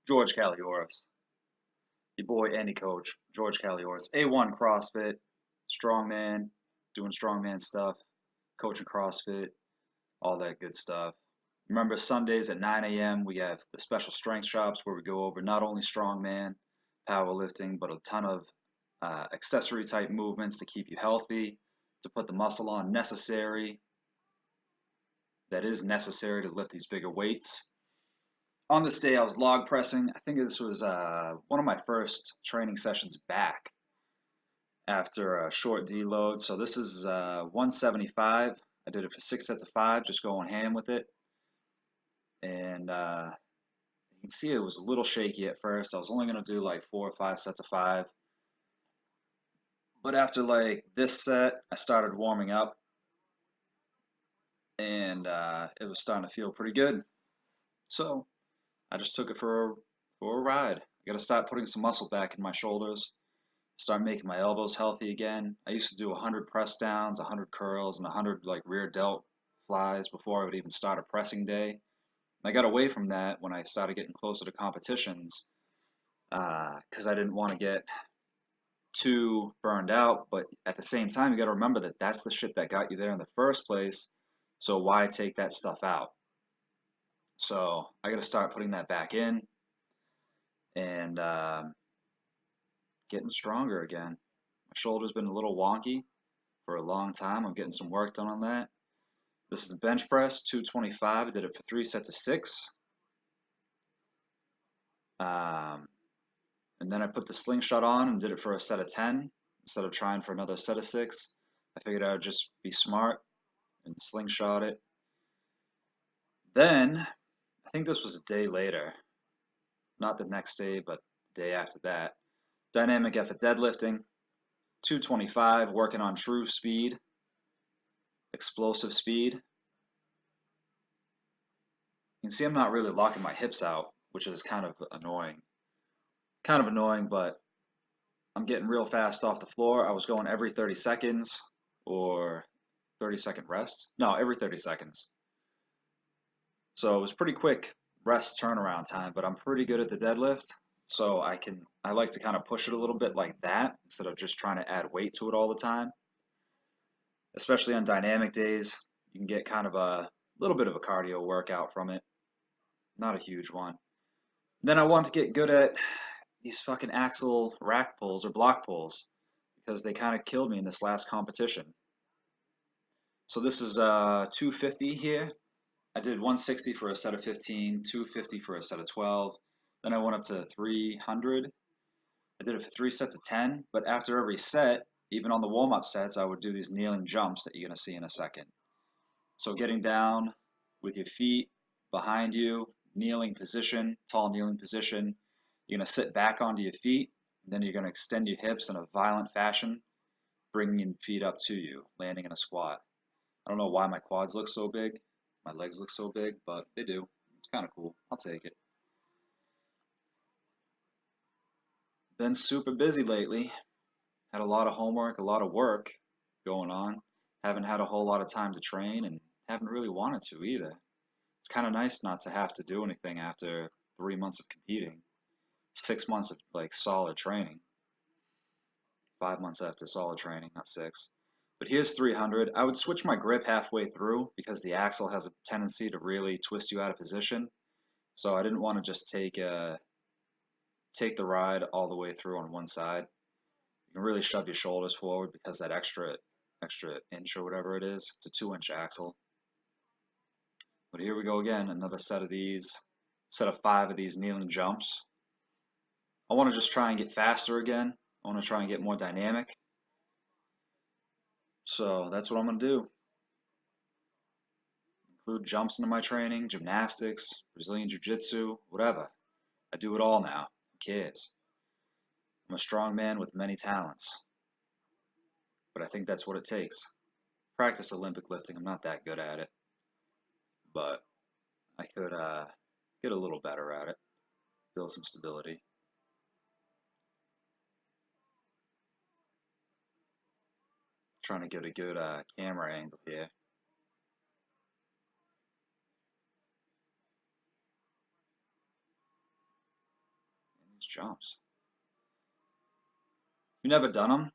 George Calioris, your boy Andy Coach, George Calioris, A1 CrossFit, Strongman, doing Strongman stuff, coaching CrossFit, all that good stuff. Remember, Sundays at 9 a.m., we have the special strength shops where we go over not only strongman, powerlifting, but a ton of accessory type movements to keep you healthy, to put the muscle on that is necessary to lift these bigger weights. On this day, I was log pressing. I think this was one of my first training sessions back after a short deload. So this is 175. I did it for 6 sets of 5, just going ham with it. And you can see it was a little shaky at first. I was only going to do like 4 or 5 sets of 5. But after like this set, I started warming up. And it was starting to feel pretty good. So I just took it for a ride. I got to start putting some muscle back in my shoulders. Start making my elbows healthy again. I used to do 100 press downs, 100 curls, and 100 like rear delt flies before I would even start a pressing day. I got away from that when I started getting closer to competitions because I didn't want to get too burned out. But at the same time, you got to remember that that's the shit that got you there in the first place. So why take that stuff out? So I got to start putting that back in and getting stronger again. My shoulder's been a little wonky for a long time. I'm getting some work done on that. This is a bench press, 225. I did it for 3 sets of 6. Um, and then I put the slingshot on and did it for a set of 10 instead of trying for another set of 6. I figured I would just be smart and slingshot it. Then, I think this was a day later, not the next day, but the day after that. Dynamic effort deadlifting, 225, working on true speed, explosive speed. You can see I'm not really locking my hips out, which is kind of annoying. Kind of annoying, but I'm getting real fast off the floor. I was going every 30 seconds or 30-second rest. No, every 30 seconds. So it was pretty quick rest turnaround time, but I'm pretty good at the deadlift. So I like to kind of push it a little bit like that instead of just trying to add weight to it all the time. Especially on dynamic days, you can get kind of a little bit of a cardio workout from it. Not a huge one. Then I want to get good at these fucking axle rack pulls or block pulls because they kind of killed me in this last competition. So this is 250 here. I did 160 for a set of 15, 250 for a set of 12. Then I went up to 300. I did it for 3 sets of 10, but after every set, even on the warm-up sets, I would do these kneeling jumps that you're going to see in a second. So getting down with your feet behind you, kneeling position, tall kneeling position. You're going to sit back onto your feet, and then you're going to extend your hips in a violent fashion, bringing your feet up to you, landing in a squat. I don't know why my quads look so big, my legs look so big, but they do. It's kind of cool. I'll take it. Been super busy lately. Had a lot of homework, a lot of work going on. Haven't had a whole lot of time to train and haven't really wanted to either. It's kind of nice not to have to do anything after 3 months of competing, 6 months of like solid training, 5 months after solid training, not 6. But here's 300. I would switch my grip halfway through because the axle has a tendency to really twist you out of position. So I didn't want to just take the ride all the way through on one side. You can really shove your shoulders forward because that extra inch or whatever it is, it's a 2-inch axle. But here we go again, another set of 5 of these kneeling jumps. I want to just try and get faster again. I want to try and get more dynamic. So that's what I'm going to do. Include jumps into my training, gymnastics, Brazilian Jiu-Jitsu, whatever. I do it all now. Who cares? I'm a strong man with many talents. But I think that's what it takes. Practice Olympic lifting. I'm not that good at it. But I could get a little better at it. Build some stability. Trying to get a good camera angle here. jumps. If you've never done them,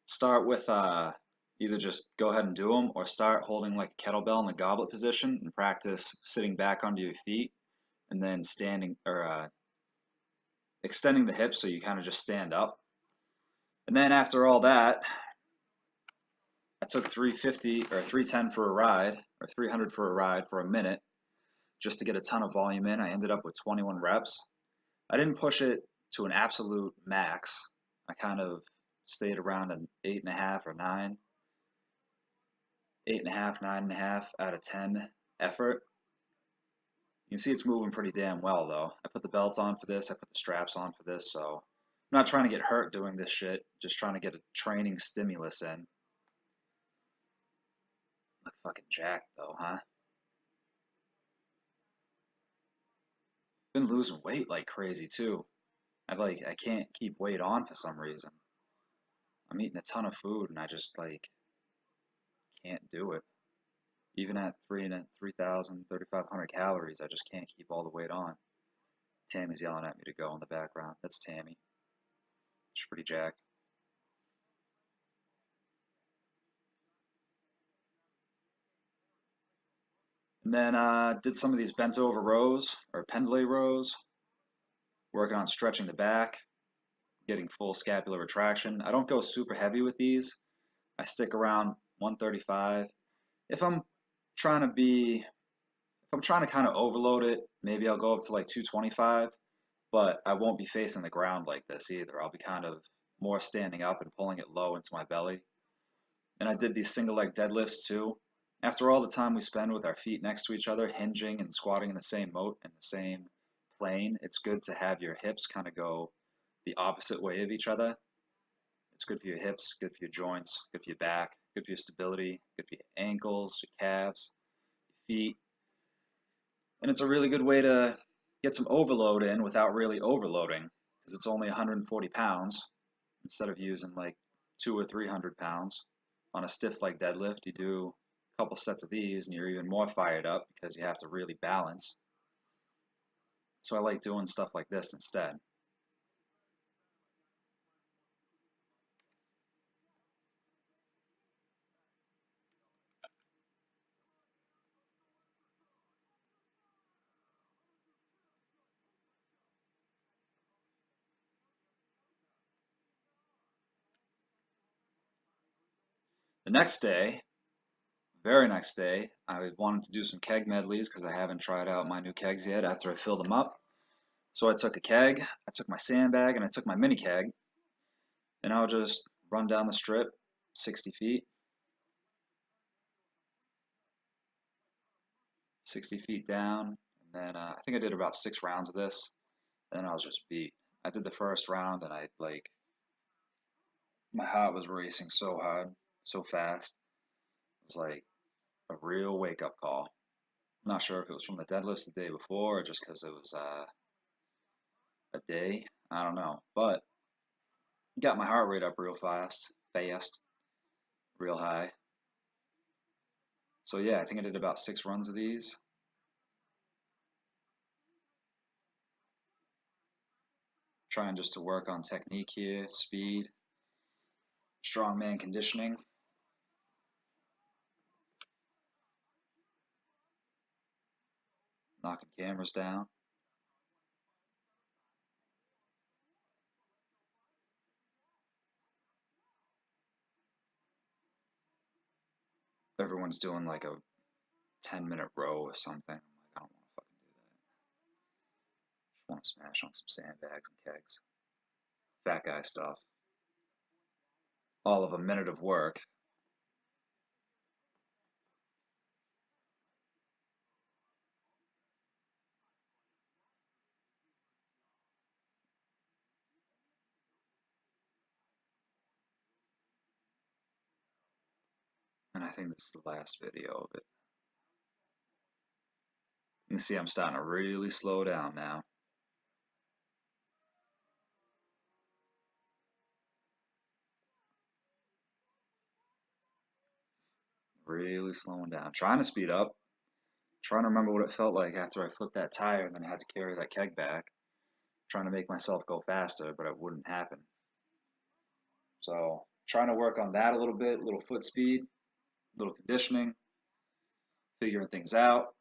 start with either just go ahead and do them or start holding like a kettlebell in the goblet position and practice sitting back onto your feet and then standing or extending the hips so you kind of just stand up. And then after all that, I took 350 or 310 for a ride or 300 for a ride for a minute just to get a ton of volume in. I ended up with 21 reps. I didn't push it to an absolute max. I kind of stayed around an 8.5 or 9, 8.5, 9.5 out of 10 effort. You can see it's moving pretty damn well though. I put the belt on for this, I put the straps on for this, so I'm not trying to get hurt doing this shit, just trying to get a training stimulus in. Look fucking jacked though, huh? Been losing weight like crazy too. I can't keep weight on for some reason. I'm eating a ton of food and I just like can't do it. Even at 3,000, 3,500 calories, I just can't keep all the weight on. Tammy's yelling at me to go in the background. That's Tammy. She's pretty jacked. And then did some of these bent over rows or pendlay rows, working on stretching the back, getting full scapular retraction. I don't go super heavy with these. I stick around 135. If I'm trying to be, if I'm trying to kind of overload it, maybe I'll go up to like 225, but I won't be facing the ground like this either. I'll be kind of more standing up and pulling it low into my belly. And I did these single leg deadlifts too. After all the time we spend with our feet next to each other, hinging and squatting in the same moat and the same plane, it's good to have your hips kind of go the opposite way of each other. It's good for your hips, good for your joints, good for your back, good for your stability, good for your ankles, your calves, your feet. And it's a really good way to get some overload in without really overloading because it's only 140 pounds instead of using like 200 or 300 pounds on a stiff leg deadlift. You do a couple sets of these and you're even more fired up because you have to really balance. So I like doing stuff like this instead. The next day, very next day, I wanted to do some keg medleys because I haven't tried out my new kegs yet after I filled them up. So I took a keg, I took my sandbag, and I took my mini keg, and I'll just run down the strip 60 feet, 60 feet down, and then I think I did about 6 rounds of this, and then I was just beat. I did the first round, and I like my heart was racing so hard, so fast. It was like a real wake up call. I'm not sure if it was from the deadlifts the day before or just because it was a day. I don't know, but got my heart rate up real fast, real high. So yeah, I think I did about 6 runs of these. Trying just to work on technique here, speed, strongman conditioning. Knocking cameras down. Everyone's doing like a 10-minute row or something. I'm like, I don't want to fucking do that. Just want to smash on some sandbags and kegs. Fat guy stuff. All of a minute of work. And I think this is the last video of it. You can see I'm starting to really slow down now. Really slowing down. Trying to speed up. Trying to remember what it felt like after I flipped that tire and then I had to carry that keg back. trying to make myself go faster, but it wouldn't happen. So trying to work on that a little bit, a little foot speed, a little conditioning, figuring things out.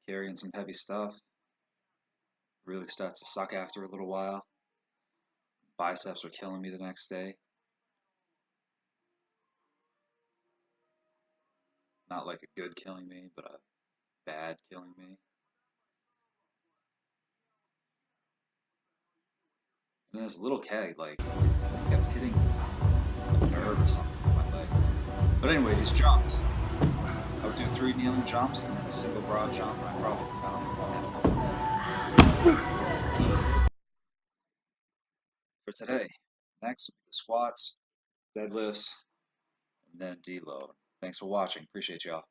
Carrying some heavy stuff really starts to suck after a little while. Biceps were killing me the next day. Not like a good killing me, but a bad killing me. And this little keg, like, kept hitting a nerve or something in my leg. But anyway, these jumps. I would do 3 kneeling jumps and then a single broad jump, and I probably found for today. Next will be the squats, deadlifts, and then deload. Thanks for watching. Appreciate y'all.